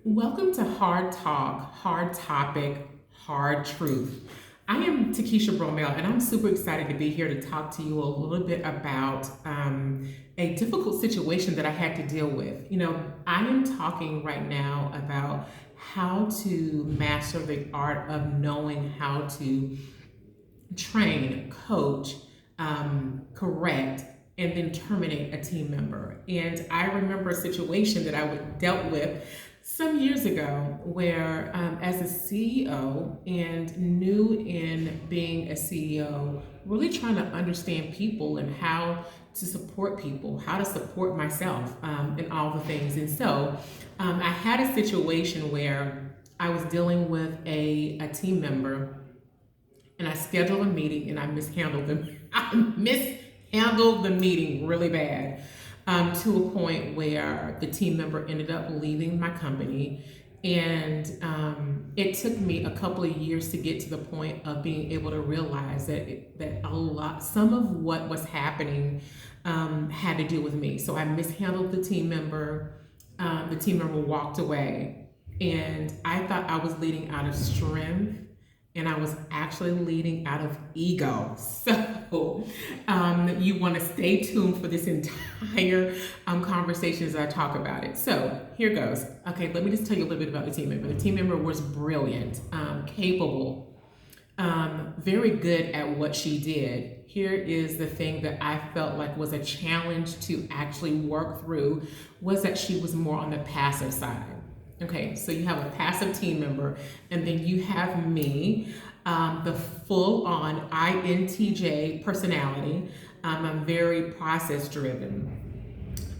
Welcome to Hard Talk, Hard Topic, Hard Truth. I am Takesha Bromell, and I'm super excited to be here to talk to you a little bit about a difficult situation that I had to deal with. I am talking right now about how to master the art of knowing how to train, coach, correct, and then terminate a team member. And I remember a situation that dealt with some years ago where, as a CEO and new in being a CEO, really trying to understand people and how to support people, how to support myself, and all the things. And so I had a situation where I was dealing with a team member, and I scheduled a meeting and I mishandled them. I mishandled the meeting really bad, to a point where the team member ended up leaving my company. And it took me a couple of years to get to the point of being able to realize some of what was happening had to do with me. So I mishandled the team member. The team member walked away, and I thought I was leading out of strength, and I was actually leading out of ego. So you want to stay tuned for this entire conversation as I talk about it. So here goes. Okay, let me just tell you a little bit about the team member. The team member was brilliant, capable, very good at what she did. Here is the thing that I felt like was a challenge to actually work through, was that she was more on the passive side. Okay, so you have a passive team member, and then you have me, the full-on INTJ personality. I'm very process-driven.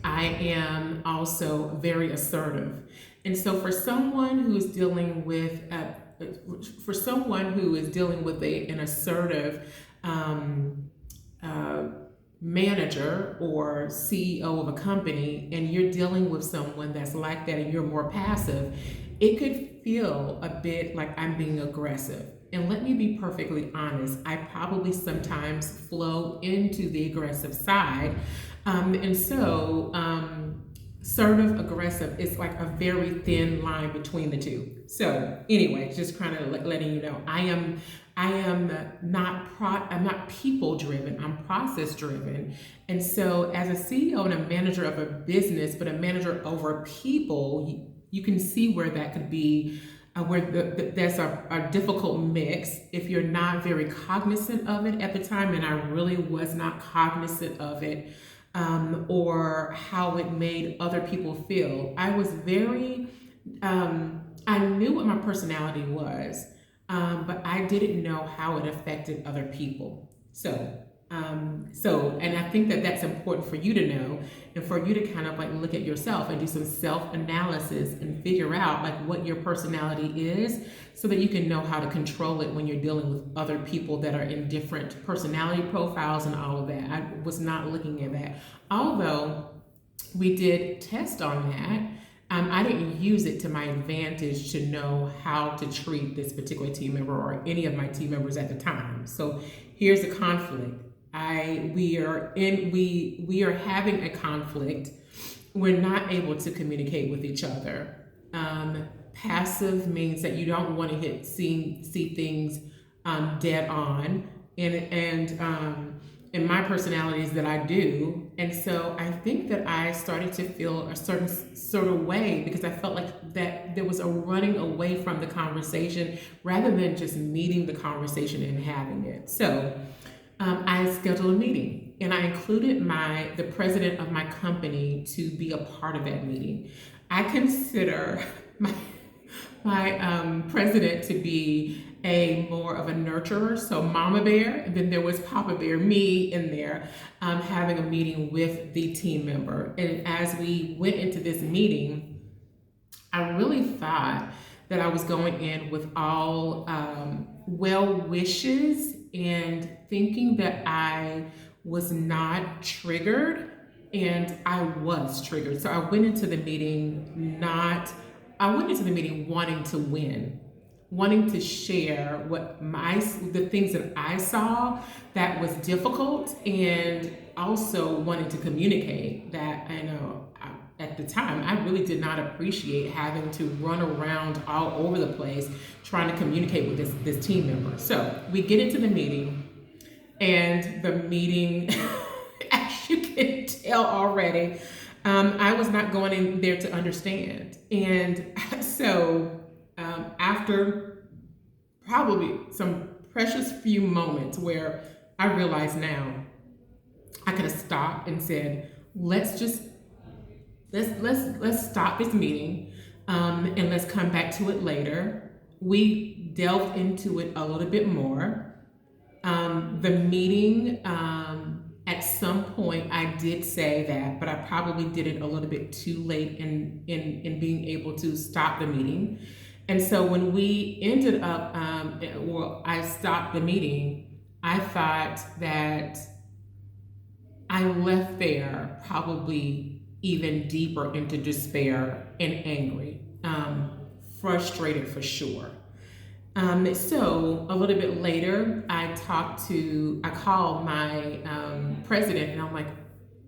I am also very assertive, and so for someone who is dealing with an assertive manager or CEO of a company, and you're dealing with someone that's like that and you're more passive, it could feel a bit like I'm being aggressive. And let me be perfectly honest, I probably sometimes flow into the aggressive side. Assertive, aggressive is like a very thin line between the two. So anyway, just kind of letting you know, I'm not people driven. I'm process driven. And so as a CEO and a manager of a business, but a manager over people, you can see where that could be, that's a difficult mix if you're not very cognizant of it at the time. And I really was not cognizant of it, or how it made other people feel. I was I knew what my personality was, but I didn't know how it affected other people. And I think that that's important for you to know, and for you to kind of like look at yourself and do some self-analysis and figure out like what your personality is, so that you can know how to control it when you're dealing with other people that are in different personality profiles and all of that. I was not looking at that. Although we did test on that, I didn't use it to my advantage to know how to treat this particular team member or any of my team members at the time. So here's the conflict. We are having a conflict. We're not able to communicate with each other. Passive means that you don't want to see things dead on, and my personality is that I do. And so I think that I started to feel a certain sort of way, because I felt like that there was a running away from the conversation rather than just meeting the conversation and having it. So I scheduled a meeting, and I included the president of my company to be a part of that meeting. I consider my president to be a more of a nurturer, so Mama Bear, and then there was Papa Bear, me in there, having a meeting with the team member. And as we went into this meeting, I really thought that I was going in with all well wishes and thinking that I was not triggered, and I was triggered. So I went into the meeting wanting to win, wanting to share the things that I saw that was difficult, and also wanting to communicate that at the time, I really did not appreciate having to run around all over the place trying to communicate with this team member. So we get into the meeting, and the meeting, as you can tell already, I was not going in there to understand. And so after probably some precious few moments where I realize now I could have stopped and said, let's stop this meeting, and let's come back to it later. We delved into it a little bit more. The meeting, at some point, I did say that, but I probably did it a little bit too late in being able to stop the meeting. And so when we ended up, I stopped the meeting, I thought that I left there probably even deeper into despair and angry, frustrated for sure. So a little bit later, I called my president, and I'm like,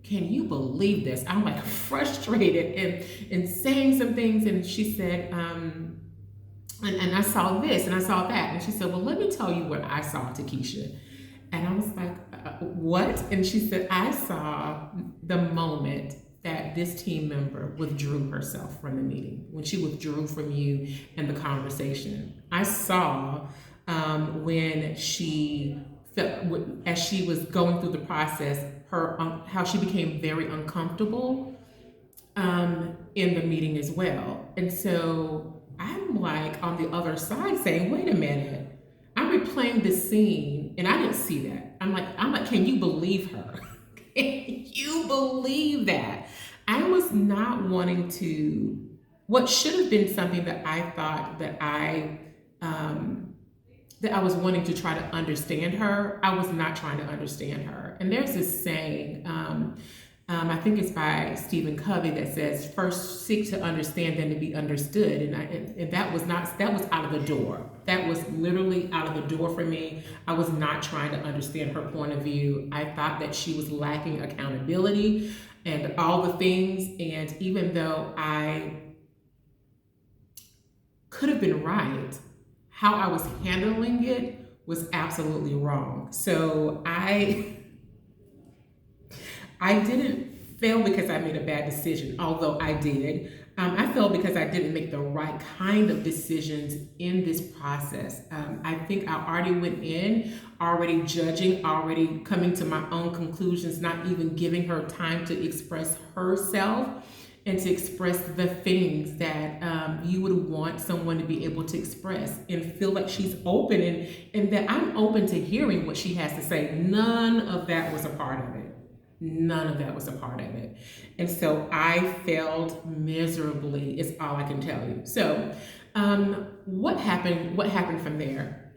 can you believe this? I'm like frustrated and saying some things. And she said, and I saw this and I saw that. And she said, well, let me tell you what I saw, Takesha. And I was like, what? And she said, I saw the moment that this team member withdrew herself from the meeting, when she withdrew from you and the conversation. I saw when she felt, as she was going through the process, how she became very uncomfortable in the meeting as well. And so I'm like on the other side saying, wait a minute, I'm replaying this scene and I didn't see that. I'm like, can you believe her? Can you believe that? I was not wanting to, what should have been something that I thought that I was wanting to try to understand her. I was not trying to understand her. And there's this saying, I think it's by Stephen Covey, that says, first seek to understand, then to be understood. And that was out of the door. That was literally out of the door for me. I was not trying to understand her point of view. I thought that she was lacking accountability and all the things. And even though I could have been right, how I was handling it was absolutely wrong. So I didn't fail because I made a bad decision, although I did. I failed because I didn't make the right kind of decisions in this process. I think I already went in, already judging, already coming to my own conclusions, not even giving her time to express herself and to express the things that you would want someone to be able to express, and feel like she's open and that I'm open to hearing what she has to say. None of that was a part of it. None of that was a part of it. And so I failed miserably, is all I can tell you. So what happened from there?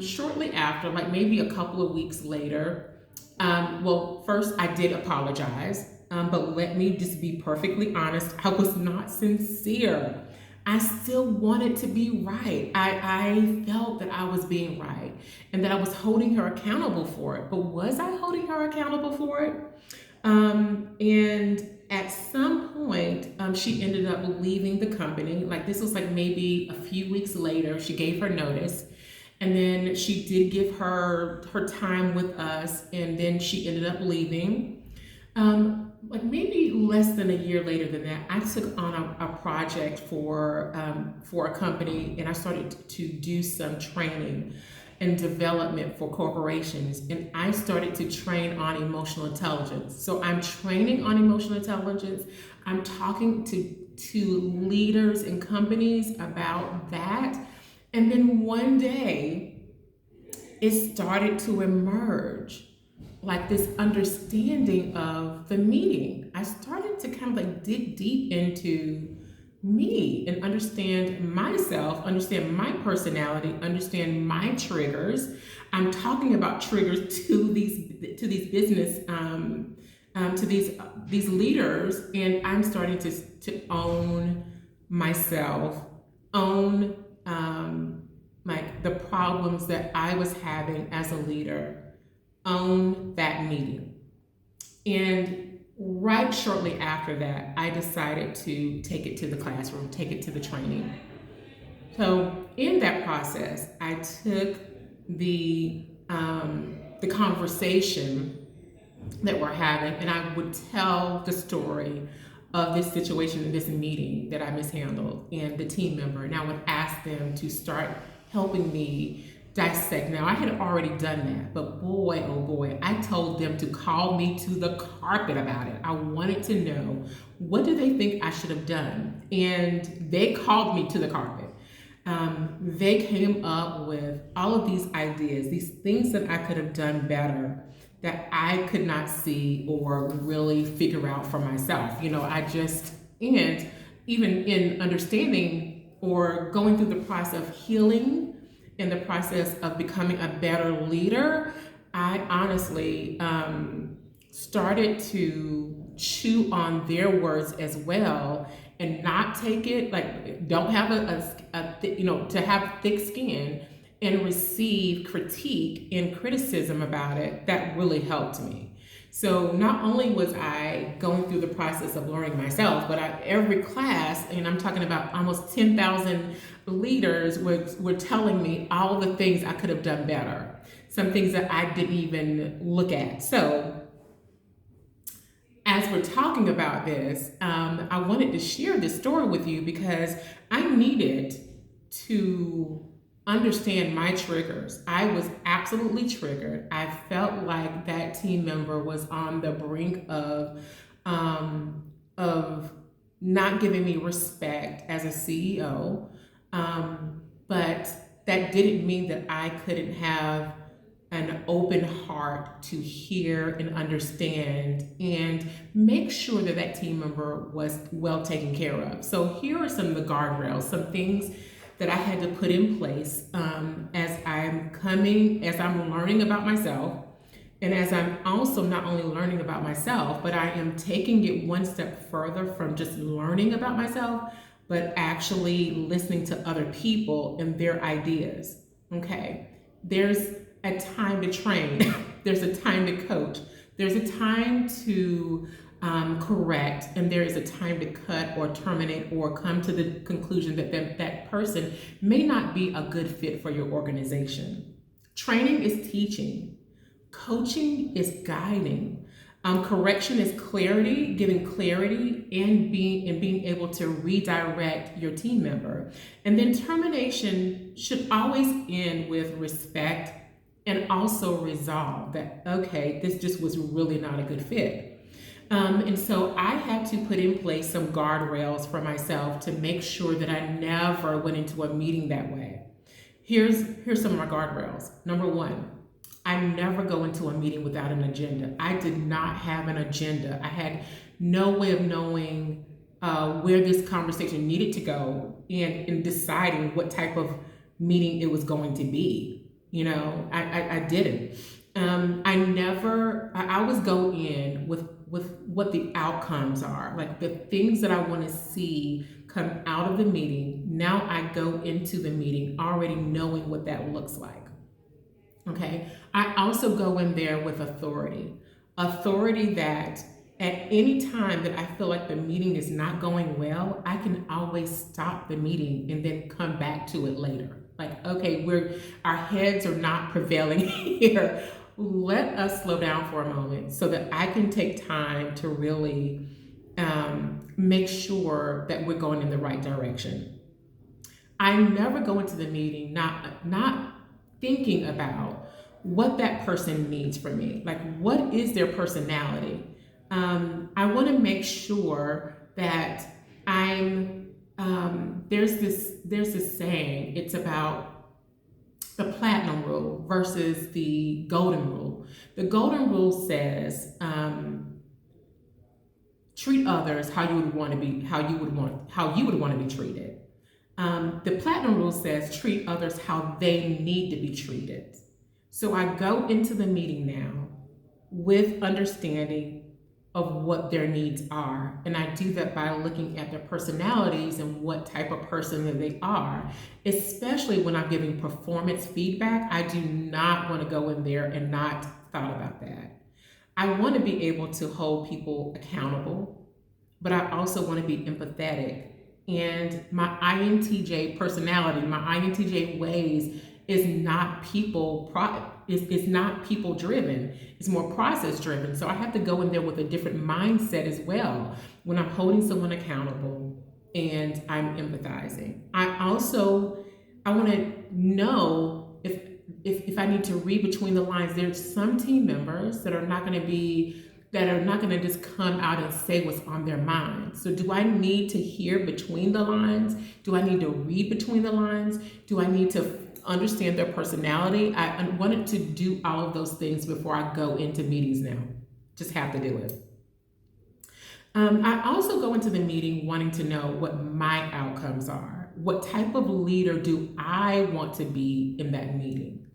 Shortly after, like maybe a couple of weeks later, well, first I did apologize, but let me just be perfectly honest, I was not sincere. I still wanted to be right. I felt that I was being right and that I was holding her accountable for it. But was I holding her accountable for it? And at some point, she ended up leaving the company. Like this was like maybe a few weeks later, she gave her notice. And then she did give her time with us, and then she ended up leaving. Like maybe less than a year later than that, I took on a project for a company, and I started to do some training and development for corporations, and I started to train on emotional intelligence. So I'm training on emotional intelligence. I'm talking to leaders and companies about that, and then one day it started to emerge, like this understanding of the meeting. I started to kind of like dig deep into me and understand myself, understand my personality, understand my triggers. I'm talking about triggers to these business, to these leaders, and I'm starting to own myself, own like the problems that I was having as a leader, own that meeting. And Right shortly after that, I decided to take it to the classroom, take it to the training. So in that process, I took the conversation that we're having, and I would tell the story of this situation in this meeting that I mishandled and the team member, and I would ask them to start helping me dissect. Now, I had already done that, but boy, oh boy, I told them to call me to the carpet about it. I wanted to know, what do they think I should have done? And they called me to the carpet. They came up with all of these ideas, these things that I could have done better that I could not see or really figure out for myself. And even in understanding or going through the process of healing, in the process of becoming a better leader, I honestly started to chew on their words as well and not take it like, don't have to have thick skin and receive critique and criticism about it. That really helped me. So not only was I going through the process of learning myself, but every class, and I'm talking about almost 10,000 leaders were telling me all the things I could have done better, some things that I didn't even look at. So as we're talking about this, I wanted to share this story with you because I needed to understand my triggers. I was absolutely triggered. I felt like that team member was on the brink of not giving me respect as a CEO, but that didn't mean that I couldn't have an open heart to hear and understand and make sure that that team member was well taken care of. So here are some of the guardrails, some things that I had to put in place as I'm learning about myself, and as I'm also not only learning about myself, but I am taking it one step further from just learning about myself, but actually listening to other people and their ideas. Okay, there's a time to train, there's a time to coach, there's a time to correct, and there is a time to cut or terminate or come to the conclusion that that person may not be a good fit for your organization. Training is teaching, coaching is guiding. Correction is clarity, giving clarity and being able to redirect your team member. And then termination should always end with respect and also resolve that, okay, this just was really not a good fit. And so I had to put in place some guardrails for myself to make sure that I never went into a meeting that way. Here's some of my guardrails. Number one, I never go into a meeting without an agenda. I did not have an agenda. I had no way of knowing where this conversation needed to go and in deciding what type of meeting it was going to be. I didn't. I always go in with what the outcomes are, like the things that I want to see come out of the meeting. Now I go into the meeting already knowing what that looks like. Okay. I also go in there with authority that at any time that I feel like the meeting is not going well, I can always stop the meeting and then come back to it later. Like, okay, our heads are not prevailing here. Let us slow down for a moment so that I can take time to really make sure that we're going in the right direction. I never go into the meeting not thinking about what that person needs from me. Like, what is their personality? I want to make sure that there's this saying. It's about the platinum rule versus the golden rule. The golden rule says, treat others how you would want to be treated. The platinum rule says treat others how they need to be treated. So I go into the meeting now with understanding of what their needs are. And I do that by looking at their personalities and what type of person that they are. Especially when I'm giving performance feedback, I do not want to go in there and not thought about that. I want to be able to hold people accountable, but I also want to be empathetic. And my INTJ personality, my INTJ ways is not is not people driven. It's more process driven. So I have to go in there with a different mindset as well when I'm holding someone accountable and I'm empathizing. I want to know if I need to read between the lines. There's some team members that are not going to be that are not going to just come out and say what's on their mind. So do I need to hear between the lines? Do I need to read between the lines? Do I need to understand their personality? I wanted to do all of those things before I go into meetings now. Just have to do it. I also go into the meeting wanting to know what my outcomes are. What type of leader do I want to be in that meeting?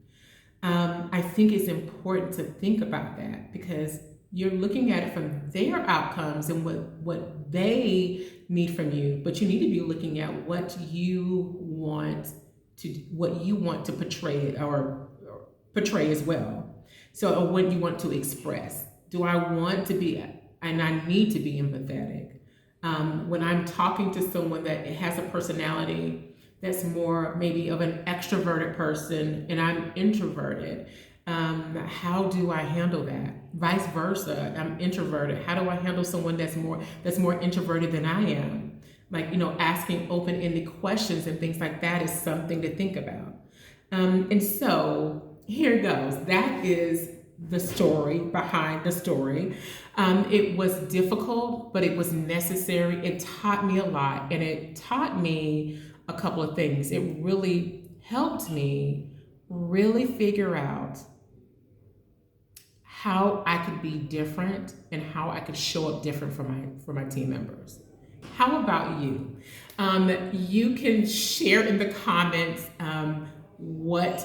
I think it's important to think about that because you're looking at it from their outcomes and what they need from you, but you need to be looking at what you want to portray or portray as well. So, or what you want to express. Do I want to be, and I need to be empathetic. When I'm talking to someone that has a personality that's more maybe of an extroverted person and I'm introverted, how do I handle that? Vice versa, I'm introverted. How do I handle someone that's more introverted than I am? Like, asking open-ended questions and things like that is something to think about. And so here goes. That is the story behind the story. It was difficult, but it was necessary. It taught me a lot, and it taught me a couple of things. It really helped me really figure out how I could be different and how I could show up different for my team members. How about you? You can share in the comments what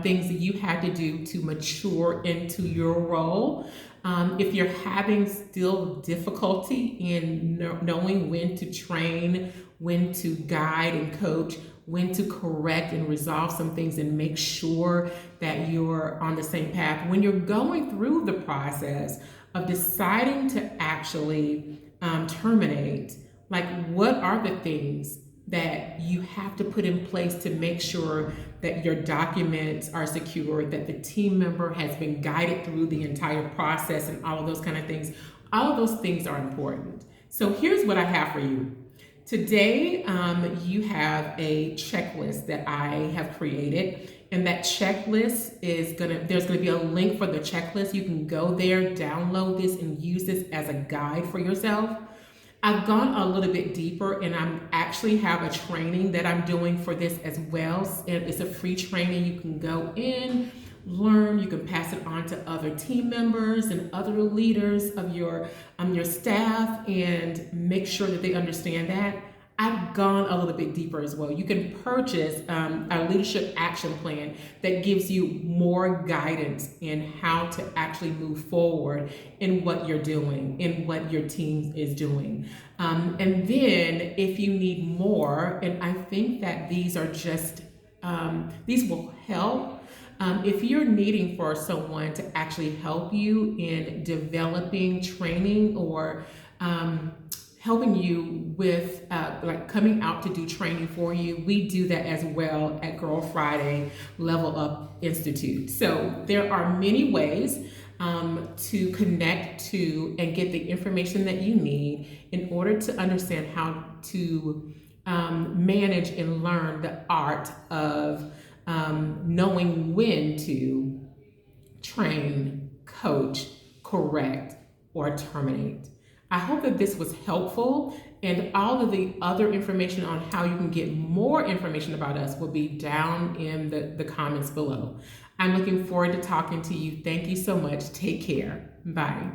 things that you had to do to mature into your role. If you're having still difficulty in knowing when to train, when to guide and coach, when to correct and resolve some things and make sure that you're on the same path. When you're going through the process of deciding to actually terminate, like what are the things that you have to put in place to make sure that your documents are secure, that the team member has been guided through the entire process and all of those kind of things. All of those things are important. So here's what I have for you. Today, you have a checklist that I have created, and that checklist there's gonna be a link for the checklist. You can go there, download this, and use this as a guide for yourself. I've gone a little bit deeper, and I actually have a training that I'm doing for this as well. And it's a free training. You can go in, learn, you can pass it on to other team members and other leaders of your staff and make sure that they understand that. I've gone a little bit deeper as well. You can purchase a leadership action plan that gives you more guidance in how to actually move forward in what you're doing, in what your team is doing. And then if you need more, and I think that these are just, these will help. If you're needing for someone to actually help you in developing training or helping you with like coming out to do training for you, we do that as well at Girl Friday Level Up Institute. So there are many ways to connect to and get the information that you need in order to understand how to manage and learn the art of knowing when to train, coach, correct, or terminate. I hope that this was helpful, and all of the other information on how you can get more information about us will be down in the comments below. I'm looking forward to talking to you. Thank you so much. Take care. Bye.